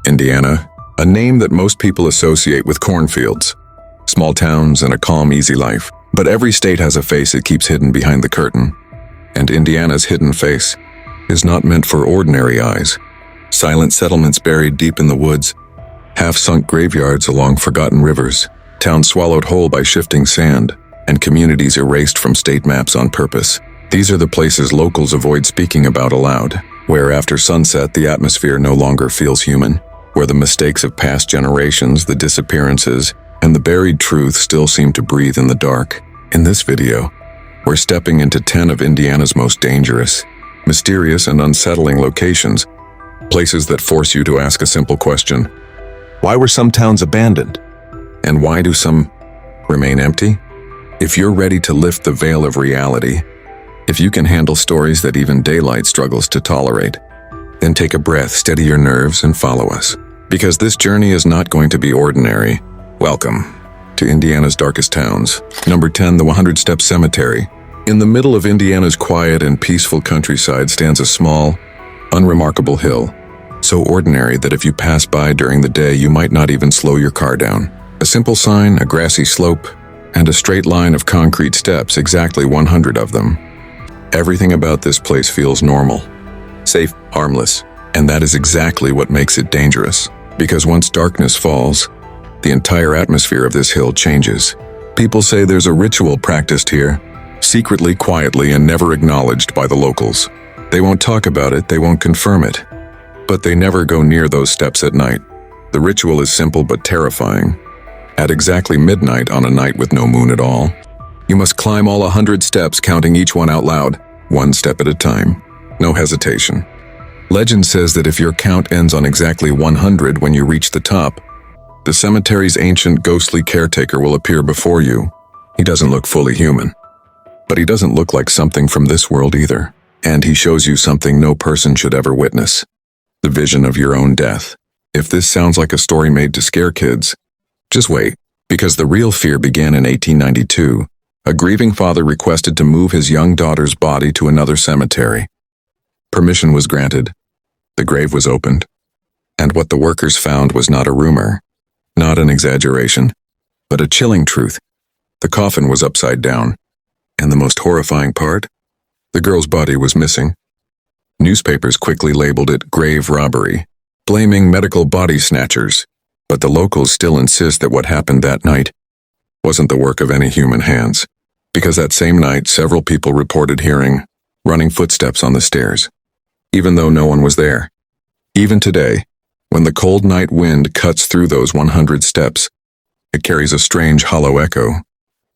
Indiana, a name that most people associate with cornfields, small towns, and a calm, easy life. But every state has a face it keeps hidden behind the curtain. And Indiana's hidden face is not meant for ordinary eyes. Silent settlements buried deep in the woods, half-sunk graveyards along forgotten rivers, towns swallowed whole by shifting sand, and communities erased from state maps on purpose. These are the places locals avoid speaking about aloud, where after sunset the atmosphere no longer feels human, where the mistakes of past generations, the disappearances, and the buried truth still seem to breathe in the dark. In this video, we're stepping into 10 of Indiana's most dangerous, mysterious, and unsettling locations, places that force you to ask a simple question. Why were some towns abandoned? And why do some remain empty? If you're ready to lift the veil of reality, if you can handle stories that even daylight struggles to tolerate, then take a breath, steady your nerves, and follow us. Because this journey is not going to be ordinary. Welcome to Indiana's darkest towns. Number 10, the 100-Step Cemetery. In the middle of Indiana's quiet and peaceful countryside stands a small, unremarkable hill, so ordinary that if you pass by during the day, you might not even slow your car down. A simple sign, a grassy slope, and a straight line of concrete steps, exactly 100 of them. Everything about this place feels normal, safe, harmless, and that is exactly what makes it dangerous. Because once darkness falls, the entire atmosphere of this hill changes. People say there's a ritual practiced here, secretly, quietly, and never acknowledged by the locals. They won't talk about it, they won't confirm it, but they never go near those steps at night. The ritual is simple but terrifying. At exactly midnight on a night with no moon at all, you must climb all 100 steps, counting each one out loud, one step at a time. No hesitation. Legend says that if your count ends on exactly 100 when you reach the top, the cemetery's ancient ghostly caretaker will appear before you. He doesn't look fully human, but he doesn't look like something from this world either. And he shows you something no person should ever witness: the vision of your own death. If this sounds like a story made to scare kids, just wait, because the real fear began in 1892. A grieving father requested to move his young daughter's body to another cemetery. Permission was granted. The grave was opened. And what the workers found was not a rumor, not an exaggeration, but a chilling truth. The coffin was upside down. And the most horrifying part? The girl's body was missing. Newspapers quickly labeled it grave robbery, blaming medical body snatchers. But the locals still insist that what happened that night wasn't the work of any human hands. Because that same night, several people reported hearing running footsteps on the stairs, even though no one was there. Even today, when the cold night wind cuts through those 100 steps, it carries a strange hollow echo,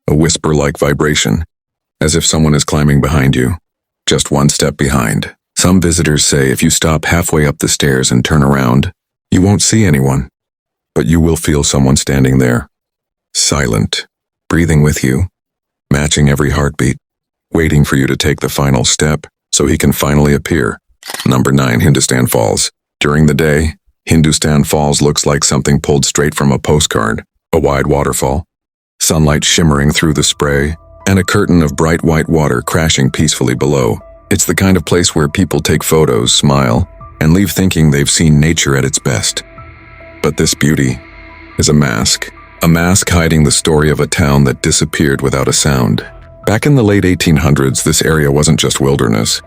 a whisper-like vibration, as if someone is climbing behind you, just one step behind. Some visitors say if you stop halfway up the stairs and turn around, you won't see anyone, but you will feel someone standing there, silent, breathing with you, matching every heartbeat, waiting for you to take the final step so he can finally appear. Number 9, Hindustan Falls. During the day, Hindustan Falls looks like something pulled straight from a postcard. A wide waterfall, sunlight shimmering through the spray, and a curtain of bright white water crashing peacefully below. It's the kind of place where people take photos, smile, and leave thinking they've seen nature at its best. But this beauty is a mask hiding the story of a town that disappeared without a sound. Back in the late 1800s, this area wasn't just wilderness.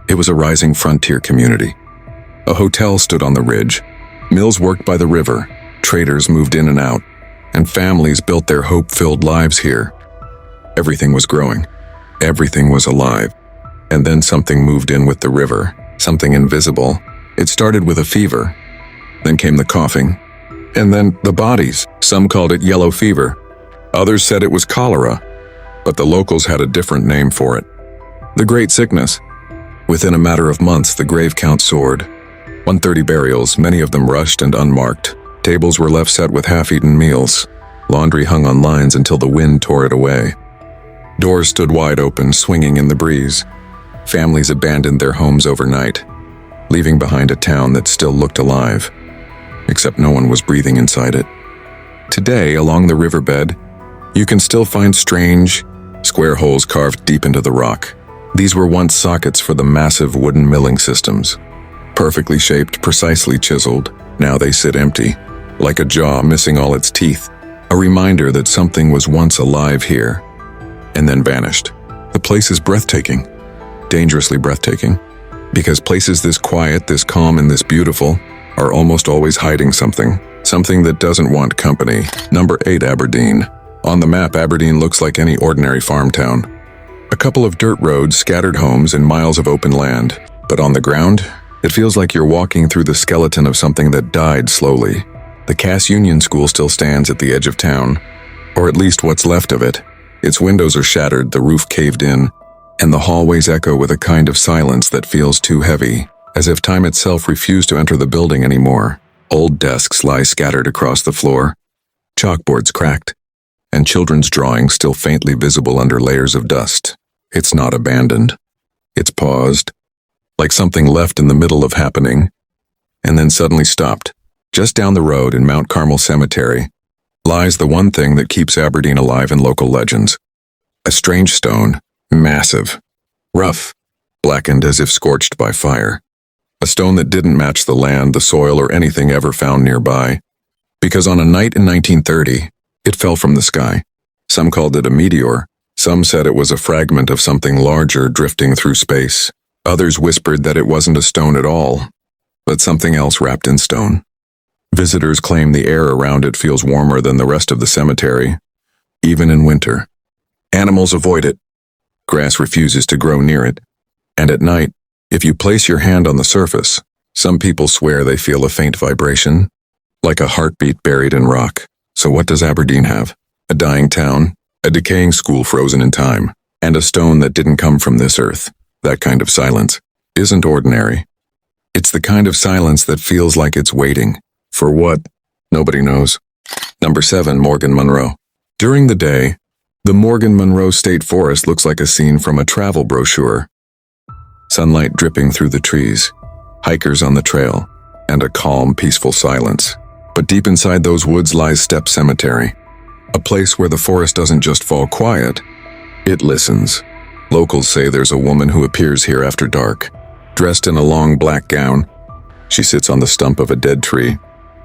It was a rising frontier community. A hotel stood on the ridge, mills worked by the river, traders moved in and out, and families built their hope-filled lives here. Everything was growing. Everything was alive. And then something moved in with the river, something invisible. It started with a fever. Then came the coughing. And then the bodies. Some called it yellow fever. Others said it was cholera. But the locals had a different name for it: the Great Sickness. Within a matter of months, the grave count soared. 130 burials, many of them rushed and unmarked. Tables were left set with half-eaten meals. Laundry hung on lines until the wind tore it away. Doors stood wide open, swinging in the breeze. Families abandoned their homes overnight, leaving behind a town that still looked alive, except no one was breathing inside it. Today, along the riverbed, you can still find strange, square holes carved deep into the rock. These were once sockets for the massive wooden milling systems, perfectly shaped, precisely chiseled, Now they sit empty, like a jaw missing all its teeth, a reminder that something was once alive here, and then vanished. The place is breathtaking, dangerously breathtaking, because places this quiet, this calm, and this beautiful are almost always hiding something that doesn't want company. Number 8, Aberdeen. On the map, Aberdeen looks like any ordinary farm town. A couple of dirt roads, scattered homes, and miles of open land. But on the ground, it feels like you're walking through the skeleton of something that died slowly. The Cass Union School still stands at the edge of town, or at least what's left of it. Its windows are shattered, the roof caved in, and the hallways echo with a kind of silence that feels too heavy, as if time itself refused to enter the building anymore. Old desks lie scattered across the floor, chalkboards cracked, and children's drawings still faintly visible under layers of dust. It's not abandoned. It's paused, like something left in the middle of happening, and then suddenly stopped. Just down the road in Mount Carmel Cemetery lies the one thing that keeps Aberdeen alive in local legends. A strange stone, massive, rough, blackened as if scorched by fire. A stone that didn't match the land, the soil, or anything ever found nearby. Because on a night in 1930, it fell from the sky. Some called it a meteor. Some said it was a fragment of something larger drifting through space. Others whispered that it wasn't a stone at all, but something else wrapped in stone. Visitors claim the air around it feels warmer than the rest of the cemetery, even in winter. Animals avoid it. Grass refuses to grow near it. And at night, if you place your hand on the surface, some people swear they feel a faint vibration, like a heartbeat buried in rock. So what does Aberdeen have? A dying town, a decaying school frozen in time, and a stone that didn't come from this earth. That kind of silence isn't ordinary. It's the kind of silence that feels like it's waiting. For what? Nobody knows. Number 7, Morgan Monroe. During the day, the Morgan Monroe State Forest looks like a scene from a travel brochure. Sunlight dripping through the trees, hikers on the trail, and a calm, peaceful silence. But deep inside those woods lies Steppe Cemetery, a place where the forest doesn't just fall quiet, it listens. Locals say there's a woman who appears here after dark, dressed in a long black gown. She sits on the stump of a dead tree,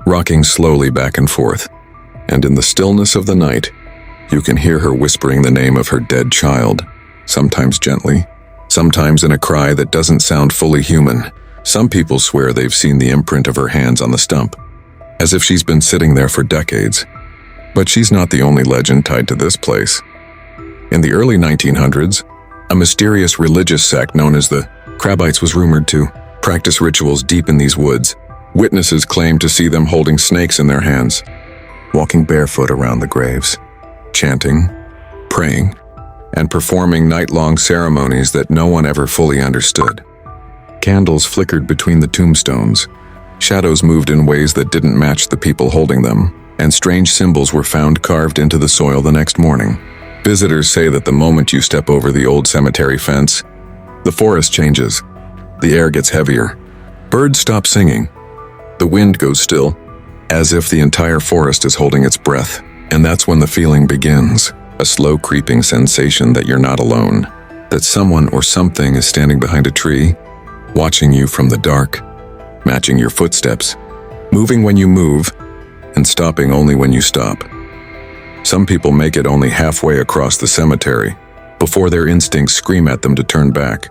rocking slowly back and forth, and in the stillness of the night, you can hear her whispering the name of her dead child, sometimes gently, sometimes in a cry that doesn't sound fully human. Some people swear they've seen the imprint of her hands on the stump, as if she's been sitting there for decades. But she's not the only legend tied to this place. In the early 1900s, a mysterious religious sect known as the Crabbites was rumored to practice rituals deep in these woods. Witnesses claimed to see them holding snakes in their hands, walking barefoot around the graves, chanting, praying, and performing night-long ceremonies that no one ever fully understood. Candles flickered between the tombstones, shadows moved in ways that didn't match the people holding them, and strange symbols were found carved into the soil the next morning. Visitors say that the moment you step over the old cemetery fence, the forest changes, the air gets heavier, birds stop singing, the wind goes still, as if the entire forest is holding its breath. And that's when the feeling begins, a slow creeping sensation that you're not alone, that someone or something is standing behind a tree, watching you from the dark, matching your footsteps, moving when you move, and stopping only when you stop. Some people make it only halfway across the cemetery before their instincts scream at them to turn back.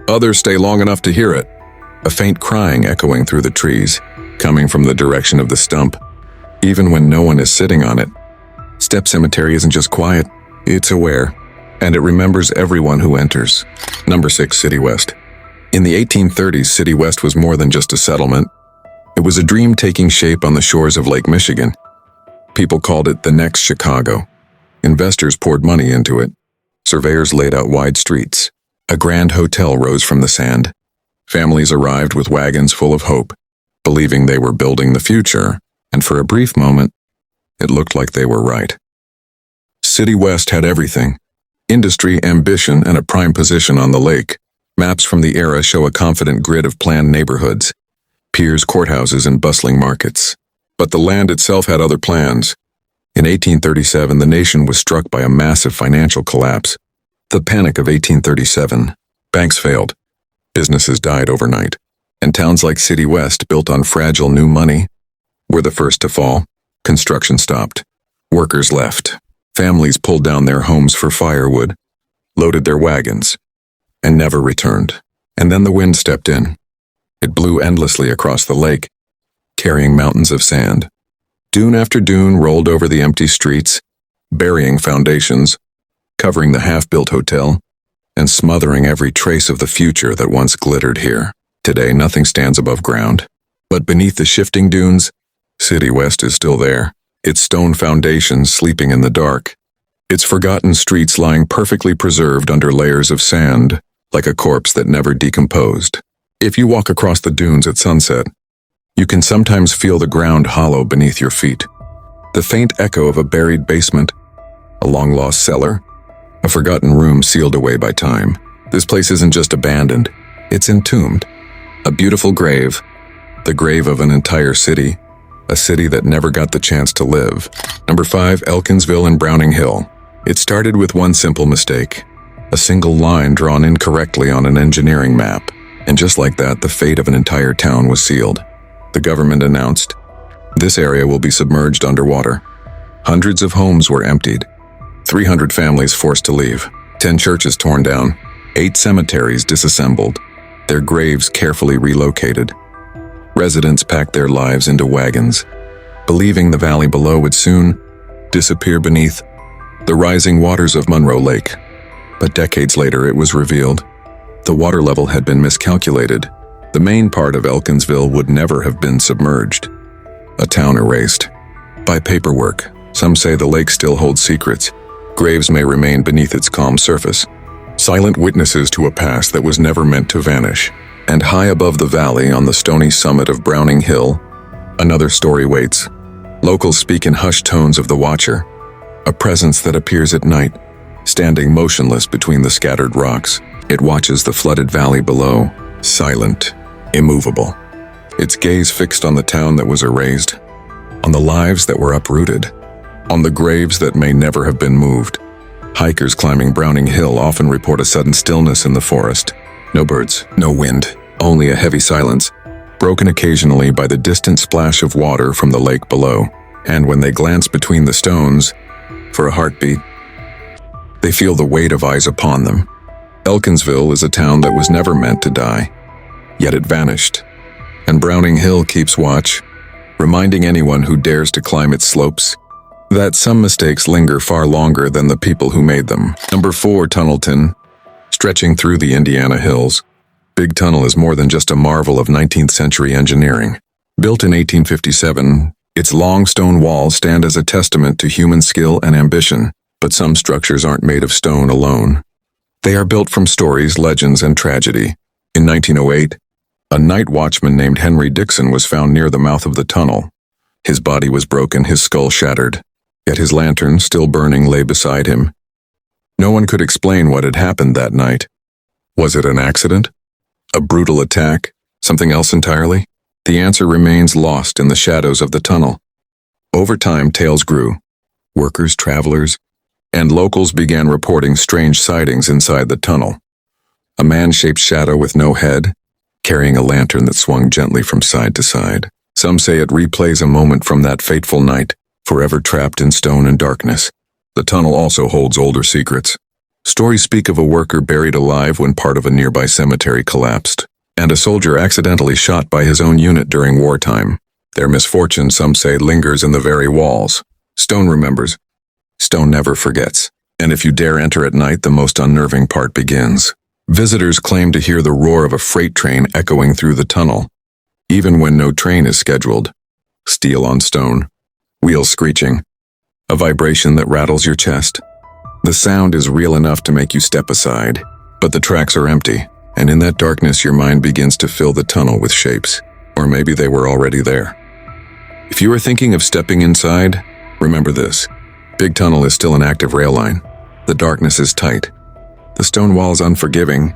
Others stay long enough to hear it, a faint crying echoing through the trees, coming from the direction of the stump, even when no one is sitting on it. Steppe Cemetery isn't just quiet, it's aware, and it remembers everyone who enters. Number 6, City West. In the 1830s, City West was more than just a settlement. It was a dream taking shape on the shores of Lake Michigan. People called it the next Chicago. Investors poured money into it. Surveyors laid out wide streets. A grand hotel rose from the sand. Families arrived with wagons full of hope, believing they were building the future, and for a brief moment, it looked like they were right. City West had everything: industry, ambition, and a prime position on the lake. Maps from the era show a confident grid of planned neighborhoods, piers, courthouses, and bustling markets. But the land itself had other plans. In 1837, the nation was struck by a massive financial collapse. The Panic of 1837. Banks failed. Businesses died overnight. And towns like City West, built on fragile new money, were the first to fall. Construction stopped. Workers left. Families pulled down their homes for firewood, loaded their wagons, and never returned. And then the wind stepped in. It blew endlessly across the lake, carrying mountains of sand. Dune after dune rolled over the empty streets, burying foundations, covering the half-built hotel, and smothering every trace of the future that once glittered here. Today, nothing stands above ground. But beneath the shifting dunes, City West is still there, its stone foundations sleeping in the dark, its forgotten streets lying perfectly preserved under layers of sand, like a corpse that never decomposed. If you walk across the dunes at sunset, you can sometimes feel the ground hollow beneath your feet. The faint echo of a buried basement, a long-lost cellar, a forgotten room sealed away by time. This place isn't just abandoned, it's entombed. A beautiful grave, the grave of an entire city, a city that never got the chance to live. Number 5, Elkinsville and Browning Hill. It started with one simple mistake, a single line drawn incorrectly on an engineering map. And just like that, the fate of an entire town was sealed. The government announced, this area will be submerged underwater. Hundreds of homes were emptied, 300 families forced to leave, 10 churches torn down, 8 cemeteries disassembled, their graves carefully relocated. Residents packed their lives into wagons, believing the valley below would soon disappear beneath the rising waters of Monroe Lake. But decades later, it was revealed the water level had been miscalculated. The main part of Elkinsville would never have been submerged. A town erased by paperwork. Some say the lake still holds secrets. Graves may remain beneath its calm surface, silent witnesses to a past that was never meant to vanish. And high above the valley, on the stony summit of Browning Hill, another story waits. Locals speak in hushed tones of the Watcher, a presence that appears at night, standing motionless between the scattered rocks. It watches the flooded valley below, silent, immovable, its gaze fixed on the town that was erased, on the lives that were uprooted, on the graves that may never have been moved. Hikers climbing Browning Hill often report a sudden stillness in the forest. No birds, no wind, only a heavy silence, broken occasionally by the distant splash of water from the lake below. And when they glance between the stones, for a heartbeat, they feel the weight of eyes upon them. Elkinsville is a town that was never meant to die, yet it vanished. And Browning Hill keeps watch, reminding anyone who dares to climb its slopes that some mistakes linger far longer than the people who made them. Number 4, Tunnelton. Stretching through the Indiana hills, Big Tunnel is more than just a marvel of 19th century engineering. Built in 1857, its long stone walls stand as a testament to human skill and ambition. But some structures aren't made of stone alone. They are built from stories, legends, and tragedy. In 1908, a night watchman named Henry Dixon was found near the mouth of the tunnel. His body was broken, his skull shattered, yet his lantern, still burning, lay beside him. No one could explain what had happened that night. Was it an accident? A brutal attack? Something else entirely? The answer remains lost in the shadows of the tunnel. Over time, tales grew. Workers, travelers, and locals began reporting strange sightings inside the tunnel. A man-shaped shadow with no head, carrying a lantern that swung gently from side to side. Some say it replays a moment from that fateful night, forever trapped in stone and darkness. The tunnel also holds older secrets. Stories speak of a worker buried alive when part of a nearby cemetery collapsed, and a soldier accidentally shot by his own unit during wartime. Their misfortune, some say, lingers in the very walls. Stone remembers. Stone never forgets. And if you dare enter at night, the most unnerving part begins. Visitors claim to hear the roar of a freight train echoing through the tunnel, even when no train is scheduled. Steel on stone, wheels screeching, a vibration that rattles your chest. The sound is real enough to make you step aside, but the tracks are empty, and in that darkness your mind begins to fill the tunnel with shapes, or maybe they were already there. If you are thinking of stepping inside, remember this. Big Tunnel is still an active rail line. The darkness is tight, the stone walls unforgiving,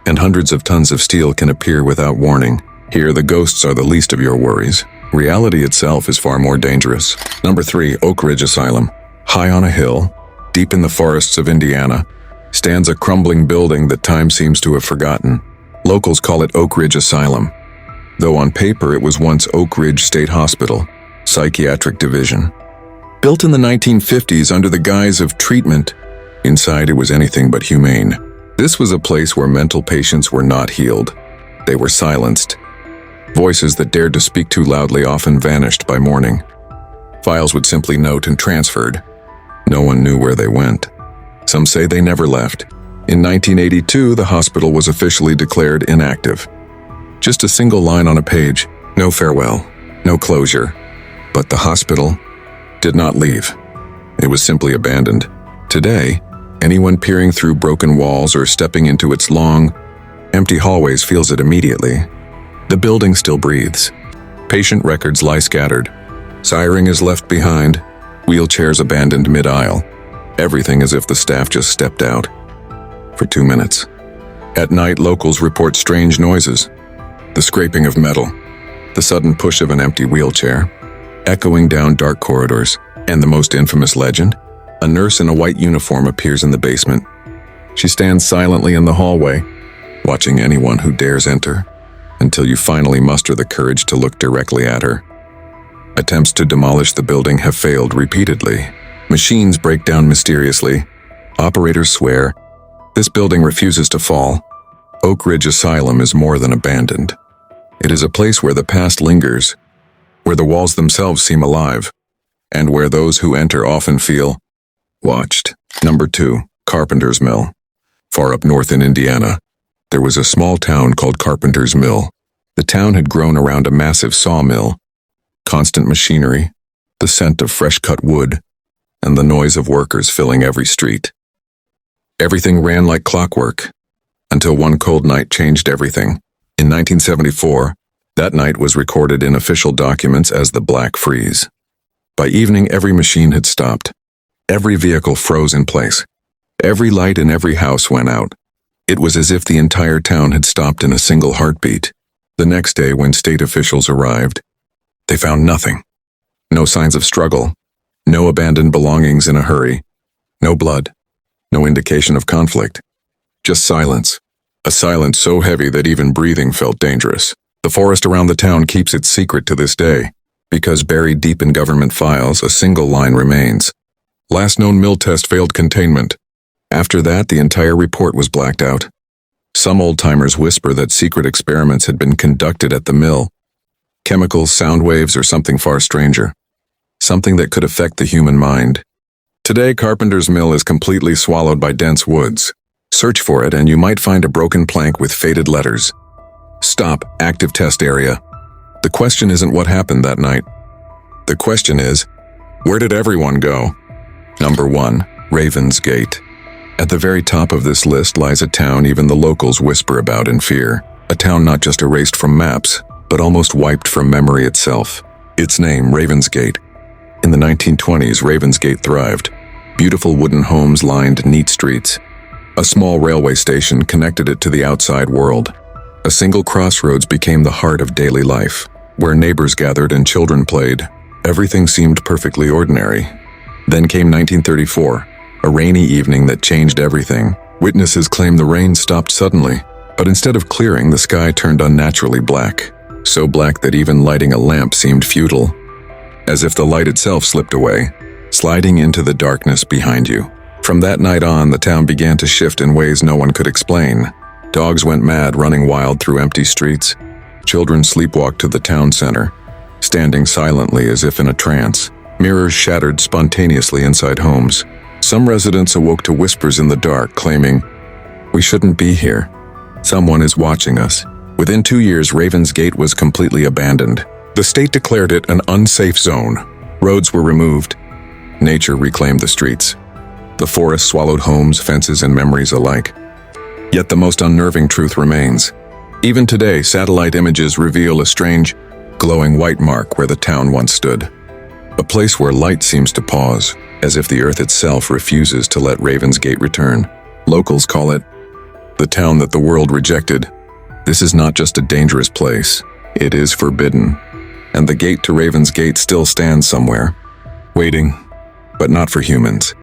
and hundreds of tons of steel can appear without warning. Here, the ghosts are the least of your worries. Reality itself is far more dangerous. Number 3, Oak Ridge Asylum. High on a hill, deep in the forests of Indiana, stands a crumbling building that time seems to have forgotten. Locals call it Oak Ridge Asylum, though on paper it was once Oak Ridge State Hospital, Psychiatric Division. Built in the 1950s under the guise of treatment, inside it was anything but humane. This was a place where mental patients were not healed. They were silenced. Voices that dared to speak too loudly often vanished by morning. Files would simply note and transferred. No one knew where they went. Some say they never left. In 1982, the hospital was officially declared inactive. Just a single line on a page, no farewell, no closure. But the hospital did not leave. It was simply abandoned. Today, anyone peering through broken walls or stepping into its long, empty hallways feels it immediately. The building still breathes. Patient records lie scattered. Siring is left behind, wheelchairs abandoned mid-aisle. Everything as if the staff just stepped out. For 2 minutes. At night, locals report strange noises. The scraping of metal, the sudden push of an empty wheelchair, echoing down dark corridors, and the most infamous legend, a nurse in a white uniform appears in the basement. She stands silently in the hallway, watching anyone who dares enter, until you finally muster the courage to look directly at her. Attempts to demolish the building have failed repeatedly. Machines break down mysteriously. Operators swear, this building refuses to fall. Oak Ridge Asylum is more than abandoned. It is a place where the past lingers, where the walls themselves seem alive, and where those who enter often feel watched. Number 2, Carpenter's Mill. Far up north in Indiana, there was a small town called Carpenter's Mill. The town had grown around a massive sawmill. Constant machinery, the scent of fresh-cut wood, and the noise of workers filling every street. Everything ran like clockwork, until one cold night changed everything. In 1974, that night was recorded in official documents as the Black Freeze. By evening, every machine had stopped. Every vehicle froze in place. Every light in every house went out. It was as if the entire town had stopped in a single heartbeat. The next day, when state officials arrived, they found nothing. No signs of struggle. No abandoned belongings in a hurry. No blood. No indication of conflict. Just silence. A silence so heavy that even breathing felt dangerous. The forest around the town keeps its secret to this day, because buried deep in government files, a single line remains. Last known mill test failed containment. After that, the entire report was blacked out. Some old-timers whisper that secret experiments had been conducted at the mill. Chemicals, sound waves, or something far stranger. Something that could affect the human mind. Today, Carpenter's Mill is completely swallowed by dense woods. Search for it and you might find a broken plank with faded letters. Stop, active test area. The question isn't what happened that night. The question is, where did everyone go? Number 1, Raven's Gate. At the very top of this list lies a town even the locals whisper about in fear. A town not just erased from maps, but almost wiped from memory itself. Its name, Raven's Gate. In the 1920s, Raven's Gate thrived. Beautiful wooden homes lined neat streets. A small railway station connected it to the outside world. A single crossroads became the heart of daily life, where neighbors gathered and children played. Everything seemed perfectly ordinary. Then came 1934, a rainy evening that changed everything. Witnesses claim the rain stopped suddenly, but instead of clearing, the sky turned unnaturally black. So black that even lighting a lamp seemed futile, as if the light itself slipped away, sliding into the darkness behind you. From that night on, the town began to shift in ways no one could explain. Dogs went mad, running wild through empty streets. Children sleepwalked to the town center, standing silently as if in a trance. Mirrors shattered spontaneously inside homes. Some residents awoke to whispers in the dark, claiming, "We shouldn't be here. Someone is watching us." Within 2 years, Raven's Gate was completely abandoned. The state declared it an unsafe zone. Roads were removed. Nature reclaimed the streets. The forest swallowed homes, fences, and memories alike. Yet the most unnerving truth remains. Even today, satellite images reveal a strange, glowing white mark where the town once stood. A place where light seems to pause, as if the earth itself refuses to let Raven's Gate return. Locals call it the town that the world rejected. This is not just a dangerous place, it is forbidden. And the gate to Raven's Gate still stands somewhere, waiting, but not for humans.